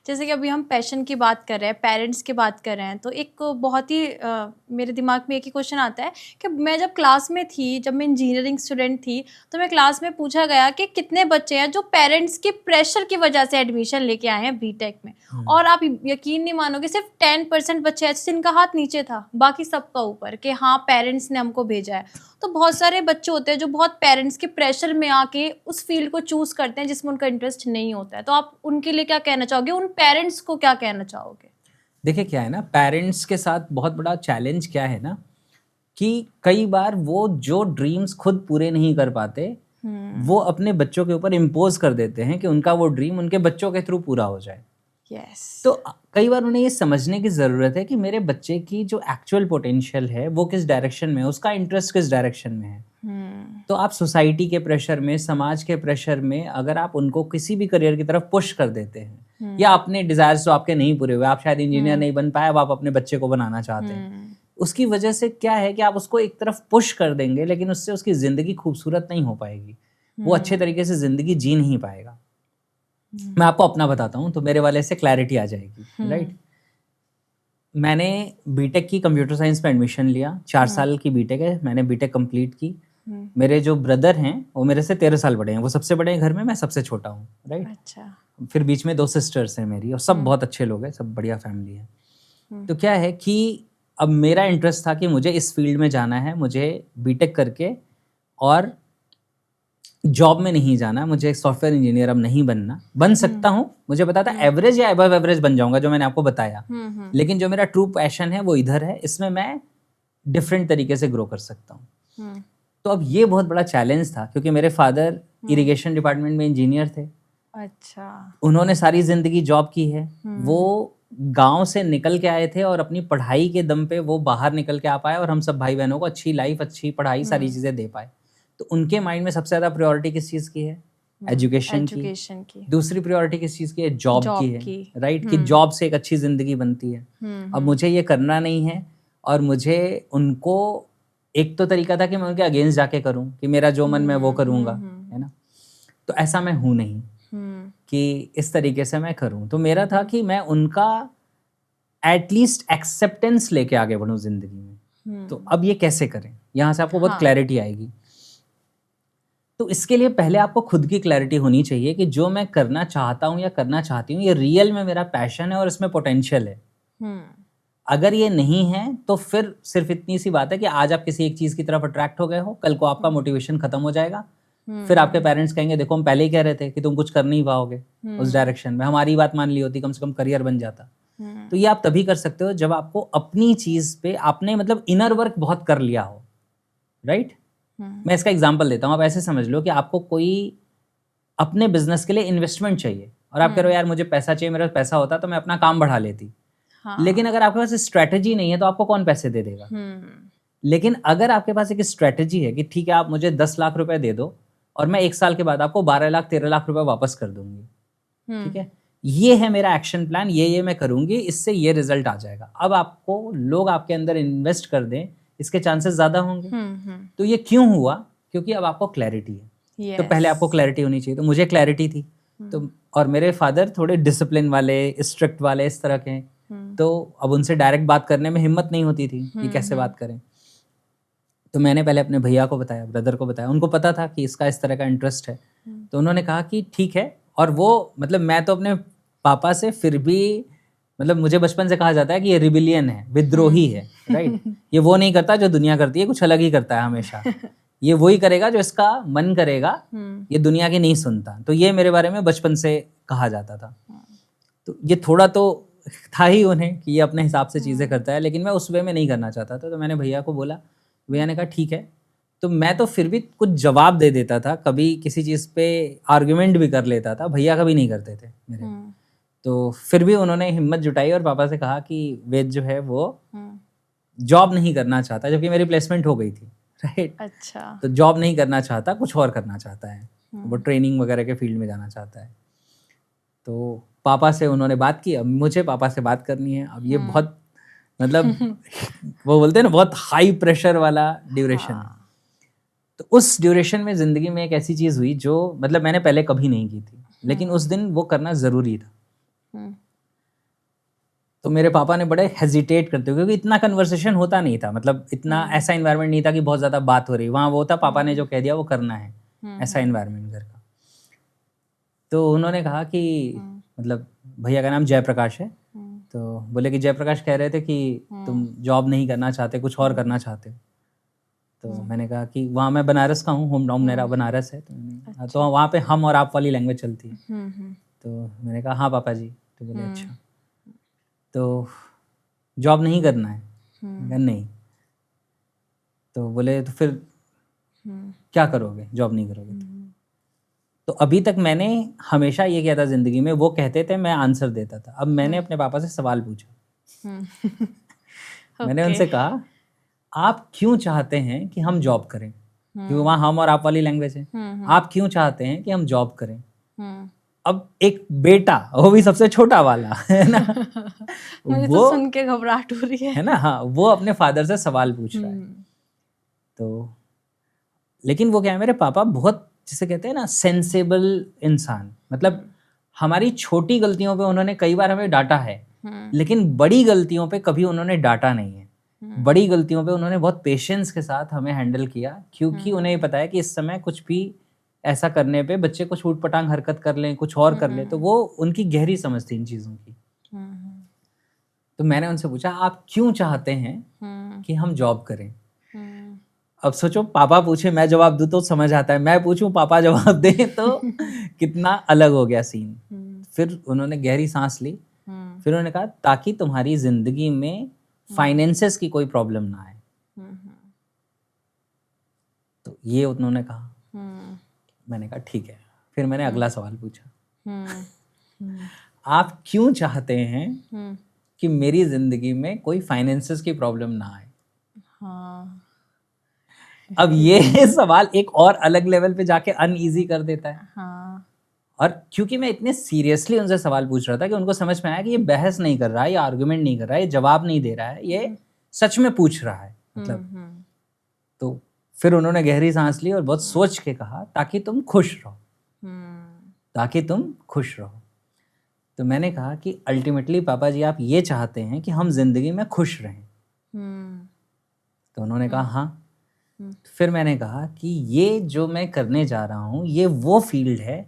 जैसे कि अभी हम पैशन की बात कर रहे हैं, पेरेंट्स की बात कर रहे हैं, तो एक बहुत ही मेरे दिमाग में एक ही क्वेश्चन आता है कि मैं जब क्लास में थी, जब मैं इंजीनियरिंग स्टूडेंट थी, तो मैं क्लास में पूछा गया कि कितने बच्चे हैं जो पेरेंट्स के प्रेशर की वजह से एडमिशन लेके आए हैं बीटेक में। और आप यकीन नहीं मानोगे, सिर्फ 10% बच्चे ऐसे जिनका हाथ नीचे था, बाकी सबका ऊपर, कि हाँ पेरेंट्स ने हमको भेजा है। तो बहुत सारे बच्चे होते हैं जो बहुत पेरेंट्स के प्रेशर में आके उस फील्ड को चूज करते हैं जिसमें उनका इंटरेस्ट नहीं होता है। तो आप उनके लिए क्या कहना चाहोगे, उन पेरेंट्स को क्या कहना चाहोगे? देखिए क्या है ना, पेरेंट्स के साथ बहुत बड़ा चैलेंज क्या है ना, कि कई बार वो जो ड्रीम्स खुद पूरे नहीं कर पाते वो अपने बच्चों के ऊपर इम्पोज कर देते हैं कि उनका वो ड्रीम उनके बच्चों के थ्रू पूरा हो जाए। यस। तो कई बार उन्हें ये समझने की ज़रूरत है कि मेरे बच्चे की जो एक्चुअल पोटेंशियल है वो किस डायरेक्शन में है, उसका इंटरेस्ट किस डायरेक्शन में है। तो आप सोसाइटी के प्रेशर में, समाज के प्रेशर में अगर आप उनको किसी भी करियर की तरफ पुश कर देते हैं, या अपने डिजायर्स जो आपके नहीं पूरे हुए, आप शायद इंजीनियर नहीं बन पाए, अब आप अपने बच्चे को बनाना चाहते हैं, उसकी वजह से क्या है कि आप उसको एक तरफ पुश कर देंगे, लेकिन उससे उसकी ज़िंदगी खूबसूरत नहीं हो पाएगी, वो अच्छे तरीके से ज़िंदगी जी नहीं पाएगा। मैं आपको अपना बताता हूँ तो मेरे वाले से क्लैरिटी आ जाएगी। राइट, मैंने बीटेक की कंप्यूटर साइंस में एडमिशन लिया, 4 साल की बीटेक है, मैंने बीटेक कंप्लीट की। मेरे जो ब्रदर हैं वो मेरे से 13 साल बड़े हैं, वो सबसे बड़े हैं घर में, मैं सबसे छोटा हूँ। राइट, अच्छा। फिर बीच में 2 सिस्टर्स हैं मेरी, और सब बहुत अच्छे लोग हैं, सब बढ़िया फैमिली है। तो क्या है कि अब मेरा इंटरेस्ट था कि मुझे इस फील्ड में जाना है, मुझे बीटेक करके और जॉब में नहीं जाना, मुझे सॉफ्टवेयर इंजीनियर अब नहीं बनना। बन सकता हूँ, मुझे पता था एवरेज या अबव एवरेज बन जाऊंगा, जो मैंने आपको बताया, लेकिन जो मेरा ट्रू पैशन है वो इधर है, इसमें मैं डिफरेंट तरीके से ग्रो कर सकता हूँ। तो अब ये बहुत बड़ा चैलेंज था, क्योंकि मेरे फादर इरिगेशन डिपार्टमेंट में इंजीनियर थे। अच्छा। उन्होंने सारी जिंदगी जॉब की है, वो गांव से निकल के आए थे और अपनी पढ़ाई के दम पे वो बाहर निकल के आ पाए, और हम सब भाई बहनों को अच्छी लाइफ, अच्छी पढ़ाई, सारी चीजें दे पाए। तो उनके माइंड में सबसे ज्यादा प्रायोरिटी किस चीज की है? एजुकेशन की। दूसरी प्रायोरिटी किस चीज की है? जॉब की है। राइट, कि जॉब से एक अच्छी जिंदगी बनती है। अब मुझे ये करना नहीं है, और मुझे उनको एक तो तरीका था कि मैं उनके अगेंस्ट जाके करूं, कि मेरा जो मन मैं वो करूंगा, है ना। तो ऐसा मैं हूं नहीं कि इस तरीके से मैं करूं। तो मेरा था कि मैं उनका एटलीस्ट एक्सेप्टेंस लेके आगे बढ़ूं जिंदगी में। तो अब ये कैसे करें, यहां से आपको बहुत क्लैरिटी आएगी। तो इसके लिए पहले आपको खुद की क्लैरिटी होनी चाहिए कि जो मैं करना चाहता हूं या करना चाहती हूँ, ये रियल में मेरा पैशन है और इसमें पोटेंशियल है। अगर ये नहीं है तो फिर सिर्फ इतनी सी बात है कि आज आप किसी एक चीज की तरफ अट्रैक्ट हो गए हो, कल को आपका मोटिवेशन खत्म हो जाएगा। फिर आपके पेरेंट्स कहेंगे देखो हम पहले ही कह रहे थे कि तुम कुछ कर नहीं पाओगे उस डायरेक्शन में, हमारी बात मान ली होती, कम से कम करियर बन जाता। तो ये आप तभी कर सकते हो जब आपको अपनी चीज पे आपने मतलब इनर वर्क बहुत कर लिया हो। राइट, मैं इसका एग्जांपल देता हूँ, आप ऐसे समझ लो कि आपको कोई अपने बिजनेस के लिए इन्वेस्टमेंट चाहिए, और आप कह रहे हो यार मुझे पैसा चाहिए, मेरा पैसा होता तो मैं अपना काम बढ़ा लेती। लेकिन अगर आपके पास स्ट्रेटेजी नहीं है तो आपको कौन पैसे दे देगा? लेकिन अगर आपके पास एक स्ट्रेटेजी है कि ठीक है आप मुझे 10 लाख रुपए दे दो और मैं 1 साल के बाद आपको 12 लाख 13 लाख रुपए वापस कर दूंगी, ठीक है, ये है मेरा एक्शन प्लान, ये मैं करूंगी, इससे ये रिजल्ट आ जाएगा। अब आपको लोग आपके अंदर इन्वेस्ट कर दें, इसके चांसेस ज्यादा होंगे। तो ये क्यों हुआ? क्योंकि अब आपको क्लैरिटी है। तो पहले आपको क्लैरिटी होनी चाहिए। तो मुझे क्लैरिटी थी, तो और मेरे फादर थोड़े डिसिप्लिन वाले, स्ट्रिक्ट वाले, इस तरह के, तो अब उनसे डायरेक्ट बात करने में हिम्मत नहीं होती थी कि कैसे बात करें। तो मैंने पहले अपने भैया को बताया, ब्रदर को बताया, उनको पता था कि इसका इस तरह का इंटरेस्ट है। तो उन्होंने कहा कि ठीक है। और वो मतलब मैं तो अपने पापा से फिर भी, मतलब मुझे बचपन से कहा जाता है कि ये रिबिलियन है, विद्रोही है। राइट, ये वो नहीं करता जो दुनिया करती है, कुछ अलग ही करता है हमेशा। ये वही करेगा जो इसका मन करेगा, ये दुनिया की नहीं सुनता। तो ये मेरे बारे में बचपन से कहा जाता था। तो ये थोड़ा तो था ही उन्हें कि ये अपने हिसाब से चीज़ें करता है, लेकिन मैं उस वे में नहीं करना चाहता था। तो मैंने भैया को बोला, भैया ने कहा ठीक है। तो मैं तो फिर भी कुछ जवाब दे देता था, कभी किसी चीज़ पे आर्ग्यूमेंट भी कर लेता था, भैया कभी नहीं करते थे मेरे। तो फिर भी उन्होंने हिम्मत जुटाई और पापा से कहा कि वेद जो है वो जॉब नहीं करना चाहता, जबकि मेरी प्लेसमेंट हो गई थी। राइट, अच्छा, तो जॉब नहीं करना चाहता, कुछ और करना चाहता है, वो ट्रेनिंग वगैरह के फील्ड में जाना चाहता है। तो पापा से उन्होंने बात की, अब मुझे पापा से बात करनी है। अब ये बहुत मतलब वो बोलते हैं ना, बहुत हाई प्रेशर वाला ड्यूरेशन। तो उस ड्यूरेशन में जिंदगी में एक ऐसी चीज हुई जो मतलब मैंने पहले कभी नहीं की थी, लेकिन उस दिन वो करना जरूरी था। तो मेरे पापा ने बड़े हेजिटेट करते हुए, क्योंकि इतना कन्वर्सेशन होता नहीं था, मतलब इतना ऐसा इन्वायरमेंट नहीं था कि बहुत ज़्यादा बात हो रही, वहाँ वो था पापा ने जो कह दिया वो करना है, ऐसा इन्वायरमेंट घर का। तो उन्होंने कहा कि मतलब भैया का नाम जयप्रकाश है, तो बोले कि जयप्रकाश कह रहे थे कि तुम जॉब नहीं करना चाहते, कुछ और करना चाहते हो। तो मैंने कहा कि वहाँ मैं बनारस का हूँ, होम टाउन मेरा बनारस है, तो वहाँ पे हम और आप वाली लैंग्वेज चलती है। तो मैंने कहा हाँ पापा जी। तो बोले अच्छा, तो जॉब नहीं करना है? मैंने कहा नहीं। तो बोले तो फिर क्या करोगे, जॉब नहीं करोगे तो अभी तक मैंने हमेशा ये किया था ज़िंदगी में, वो कहते थे मैं आंसर देता था। अब मैंने अपने पापा से सवाल पूछा। मैंने उनसे कहा आप क्यों चाहते हैं कि हम जॉब करें, क्योंकि वहाँ हम और आप वाली लैंग्वेज है। आप क्यों चाहते हैं कि हम जॉब करें? अब एक बेटा, वो भी सबसे छोटा वाला, है ना, मुझे वो तो सुन के घबराहट हो रही है ना, हाँ, वो अपने फादर से सवाल पूछ रहा है। तो लेकिन वो क्या है, मेरे पापा बहुत, जिसे कहते हैं ना, सेंसेबल इंसान, मतलब हमारी छोटी गलतियों पे उन्होंने कई बार हमें डांटा है, लेकिन बड़ी गलतियों पे कभी उन्होंने डांटा नहीं है। बड़ी गलतियों पे उन्होंने बहुत पेशेंस के साथ हमें हैंडल किया, क्योंकि उन्हें ये पता है कि इस समय कुछ भी ऐसा करने पे बच्चे कुछ ऊटपटांग हरकत कर लें, कुछ और कर लें, तो वो उनकी गहरी समझ थी इन चीज़ों की। तो मैंने उनसे पूछा आप क्यों चाहते हैं कि हम जॉब करें? अब सोचो, पापा पूछे मैं जवाब दूं तो समझ आता है, मैं पूछूं पापा जवाब दें तो कितना अलग हो गया सीन। फिर उन्होंने गहरी सांस ली, फिर उन्होंने कहा ताकि तुम्हारी जिंदगी में फाइनेंसेस की कोई प्रॉब्लम ना आए। तो ये उन्होंने कहा। मैंने कहा ठीक है। फिर मैंने अगला सवाल पूछा, आप क्यों चाहते हैं कि मेरी जिंदगी में कोई फाइनेंसेस की प्रॉब्लम ना आए? हाँ। अब ये सवाल एक और अलग लेवल पे जाके अनईजी कर देता है। हाँ। और क्योंकि मैं इतने सीरियसली उनसे सवाल पूछ रहा था कि उनको समझ में आया कि ये बहस नहीं कर रहा है, ये आर्गुमेंट नहीं कर रहा है, ये जवाब नहीं दे रहा है, ये सच में पूछ रहा है, मतलब। तो फिर उन्होंने गहरी सांस ली और बहुत सोच के कहा ताकि तुम खुश रहो, ताकि तुम खुश रहो। तो मैंने कहा कि अल्टीमेटली पापा जी आप ये चाहते हैं कि हम जिंदगी में खुश रहें? तो उन्होंने कहा हाँ। फिर मैंने कहा कि ये जो मैं करने जा रहा हूँ, ये वो फील्ड है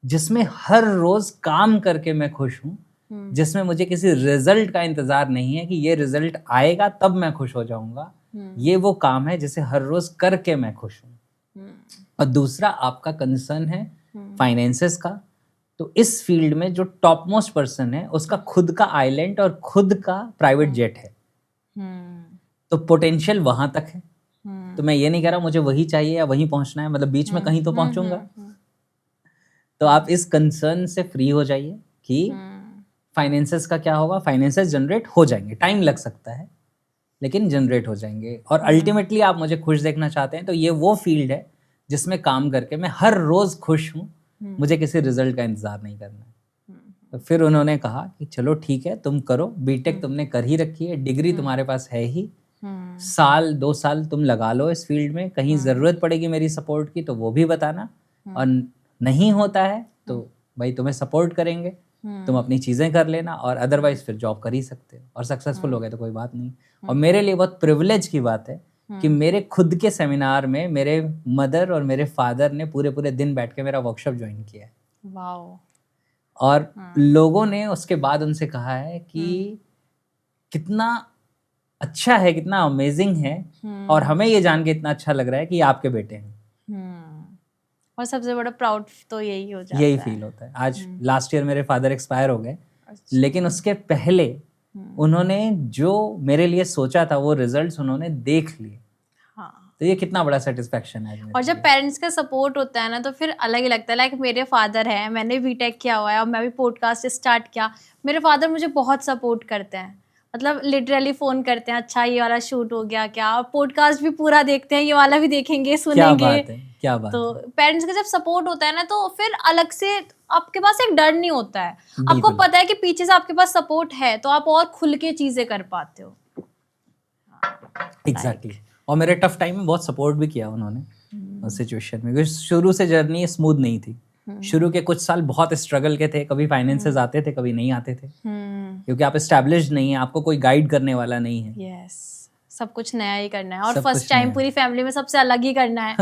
जिसमें हर रोज काम करके मैं खुश हूँ, जिसमें मुझे किसी रिजल्ट का इंतजार नहीं है कि ये रिजल्ट आएगा तब मैं खुश हो जाऊंगा। ये वो काम है जिसे हर रोज करके मैं खुश हूँ। और दूसरा आपका कंसर्न है फाइनेंसेस का, तो इस फील्ड में जो टॉप मोस्ट पर्सन है उसका खुद का आइलैंड और खुद का प्राइवेट जेट है, तो पोटेंशियल वहां तक है। तो मैं ये नहीं कह रहा मुझे वही चाहिए या वहीं पहुंचना है, मतलब बीच में कहीं तो पहुंचूंगा। तो आप इस कंसर्न से फ्री हो जाइए कि फाइनेंसेस का क्या होगा, फाइनेंसेस जनरेट हो जाएंगे, टाइम लग सकता है लेकिन जनरेट हो जाएंगे। और अल्टीमेटली आप मुझे खुश देखना चाहते हैं तो ये वो फील्ड है जिसमें काम करके मैं हर रोज खुश हूँ, मुझे किसी रिजल्ट का इंतजार नहीं करना है। तो फिर उन्होंने कहा कि चलो ठीक है, तुम करो, बीटेक तुमने कर ही रखी है, डिग्री तुम्हारे पास है ही, साल 2 साल तुम लगा लो इस फील्ड में, कहीं ज़रूरत पड़ेगी मेरी सपोर्ट की तो वो भी बताना, और नहीं होता है तो भाई तुम्हें सपोर्ट करेंगे, तुम अपनी चीज़ें कर लेना, और अदरवाइज फिर जॉब कर ही सकते हो, और सक्सेसफुल हो गए तो कोई बात नहीं। और मेरे लिए बहुत प्रिविलेज की बात है कि मेरे खुद के सेमिनार में मेरे मदर और मेरे फादर ने पूरे दिन बैठ के मेरा वर्कशॉप ज्वाइन किया है। वाओ। और लोगों ने उसके बाद उनसे कहा है कि कितना अच्छा है, कितना अमेजिंग है, और हमें ये जान के इतना अच्छा लग रहा है कि ये आपके बेटे हैं। और सबसे बड़ा प्राउड तो यही हो जाता है, यही फील होता है। आज लास्ट ईयर मेरे फादर एक्सपायर हो गए, लेकिन उसके पहले उन्होंने जो मेरे लिए सोचा था वो रिजल्ट्स उन्होंने देख लिए। तो ये कितना बड़ा सेटिस्फेक्शन है। और जब पेरेंट्स का सपोर्ट होता है ना तो फिर अलग ही लगता है। लाइक मेरे फादर हैं, मैंने बीटेक किया हुआ है और मैं भी पॉडकास्ट स्टार्ट किया, मेरे फादर मुझे बहुत सपोर्ट करते हैं, मतलब लिटरली फ़ोन करते हैं, अच्छा ये वाला शूट हो गया क्या, और पॉडकास्ट भी पूरा देखते हैं, ये वाला भी देखेंगे, सुनेंगे। क्या बात है, क्या बात तो है। पेरेंट्स का जब सपोर्ट होता है ना तो फिर अलग से आपके पास एक डर नहीं होता है, आपको पता है कि पीछे से आपके पास सपोर्ट है तो आप और खुल के चीज़ें कर पाते हो। एग्जैक्टली। और मेरे टफ टाइम में बहुत सपोर्ट भी किया उन्होंने उस सिचुएशन में, क्योंकि शुरू से जर्नी स्मूथ नहीं थी। शुरू के कुछ साल बहुत स्ट्रगल के थे, कभी फाइनेंसेस आते थे, कभी नहीं आते थे, क्योंकि आप एस्टैब्लिश्ड नहीं है, आपको कोई गाइड करने वाला नहीं है। यस, सब कुछ नया ही करना है और सब फर्स्ट कुछ टाइम नया। पूरी फैमिली में सबसे अलग ही करना है।